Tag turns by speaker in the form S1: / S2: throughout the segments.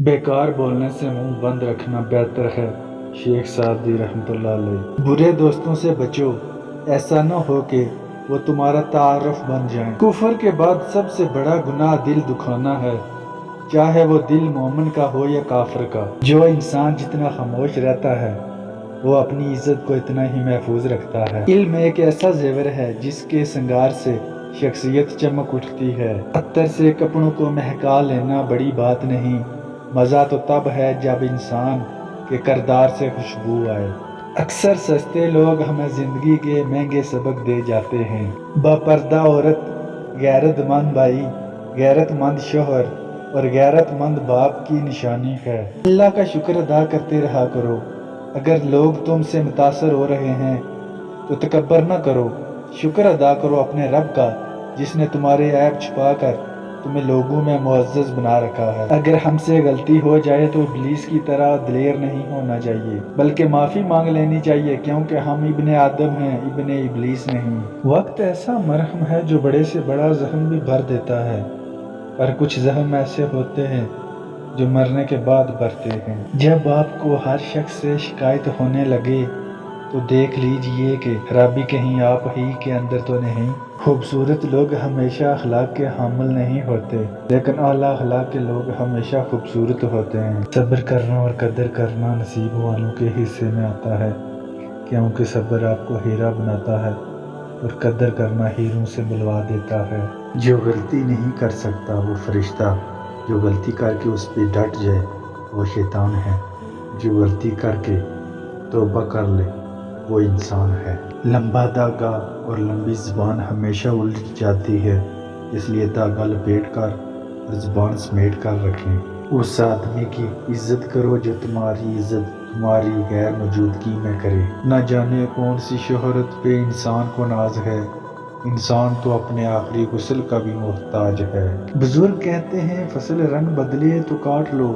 S1: بیکار بولنے سے منہ بند رکھنا بہتر ہے۔ شیخ سعدی رحمۃ اللہ علیہ۔ برے دوستوں سے بچو، ایسا نہ ہو کہ وہ تمہارا تعارف بن جائیں۔ کفر کے بعد سب سے بڑا گناہ دل دکھانا ہے، چاہے وہ دل مومن کا ہو یا کافر کا۔ جو انسان جتنا خاموش رہتا ہے وہ اپنی عزت کو اتنا ہی محفوظ رکھتا ہے۔ علم ایک ایسا زیور ہے جس کے سنگار سے شخصیت چمک اٹھتی ہے۔ عطر سے کپڑوں کو مہکا لینا بڑی بات نہیں، مزہ تو تب ہے جب انسان کے کردار سے خوشبو آئے۔ اکثر سستے لوگ ہمیں زندگی کے مہنگے سبق دے جاتے ہیں۔ باپردہ عورت، غیرت مند بھائی، غیرت مند شوہر اور غیرت مند باپ کی نشانی ہے۔ اللہ کا شکر ادا کرتے رہا کرو۔ اگر لوگ تم سے متاثر ہو رہے ہیں تو تکبر نہ کرو، شکر ادا کرو اپنے رب کا جس نے تمہارے عیب چھپا کر تمہیں لوگوں میں معزز بنا رکھا ہے۔ اگر ہم سے غلطی ہو جائے تو ابلیس کی طرح دلیر نہیں ہونا چاہیے، بلکہ معافی مانگ لینی چاہیے، کیونکہ ہم ابن آدم ہیں، ابن ابلیس نہیں۔ وقت ایسا مرہم ہے جو بڑے سے بڑا زخم بھی بھر دیتا ہے، پر کچھ زخم ایسے ہوتے ہیں جو مرنے کے بعد بھرتے ہیں۔ جب آپ کو ہر شخص سے شکایت ہونے لگے تو دیکھ لیجئے کہ خرابی کہیں آپ ہی کے اندر تو نہیں۔ خوبصورت لوگ ہمیشہ اخلاق کے حامل نہیں ہوتے، لیکن اعلیٰ اخلاق کے لوگ ہمیشہ خوبصورت ہوتے ہیں۔ صبر کرنا اور قدر کرنا نصیب والوں کے حصے میں آتا ہے، کیونکہ صبر آپ کو ہیرا بناتا ہے اور قدر کرنا ہیروں سے بلوا دیتا ہے۔ جو غلطی نہیں کر سکتا وہ فرشتہ، جو غلطی کر کے اس پہ ڈٹ جائے وہ شیطان ہے، جو غلطی کر کے توبہ کر لے وہ انسان ہے۔ لمبا دھاگا اور لمبی زبان ہمیشہ الجھ جاتی ہے، اس لیے دھاگا لپیٹ کر اور زبان سمیٹ کر رکھیں۔ اس آدمی کی عزت کرو جو تمہاری عزت تمہاری غیر موجودگی میں کرے۔ نہ جانے کون سی شہرت پہ انسان کو ناز ہے، انسان تو اپنے آخری غسل کا بھی محتاج ہے۔ بزرگ کہتے ہیں فصل رنگ بدلے تو کاٹ لو،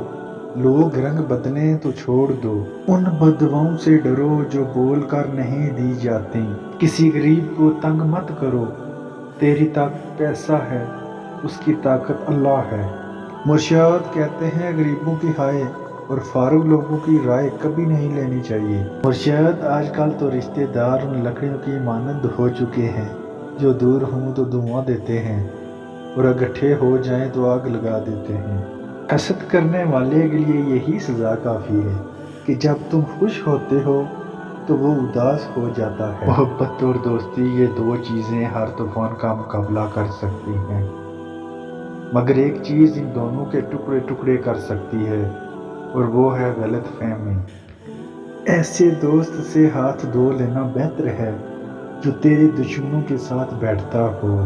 S1: لوگ رنگ بدلیں تو چھوڑ دو۔ ان بدواؤں سے ڈرو جو بول کر نہیں دی جاتی۔ کسی غریب کو تنگ مت کرو، تیری طاقت پیسہ ہے، اس کی طاقت اللہ ہے۔ مرشد کہتے ہیں غریبوں کی ہائے اور فارغ لوگوں کی رائے کبھی نہیں لینی چاہیے۔ مرشد آج کل تو رشتہ دار ان لکڑیوں کی مانند ہو چکے ہیں جو دور ہوں تو دھواں دیتے ہیں اور اکٹھے ہو جائیں تو آگ لگا دیتے ہیں۔ حسد کرنے والے کے لیے یہی سزا کافی ہے کہ جب تم خوش ہوتے ہو تو وہ اداس ہو جاتا ہے۔ محبت اور دوستی یہ دو چیزیں ہر طوفان کا مقابلہ کر سکتی ہیں، مگر ایک چیز ان دونوں کے ٹکڑے ٹکڑے کر سکتی ہے اور وہ ہے غلط فہمی۔ ایسے دوست سے ہاتھ دھو لینا بہتر ہے جو تیرے دشمنوں کے ساتھ بیٹھتا ہو۔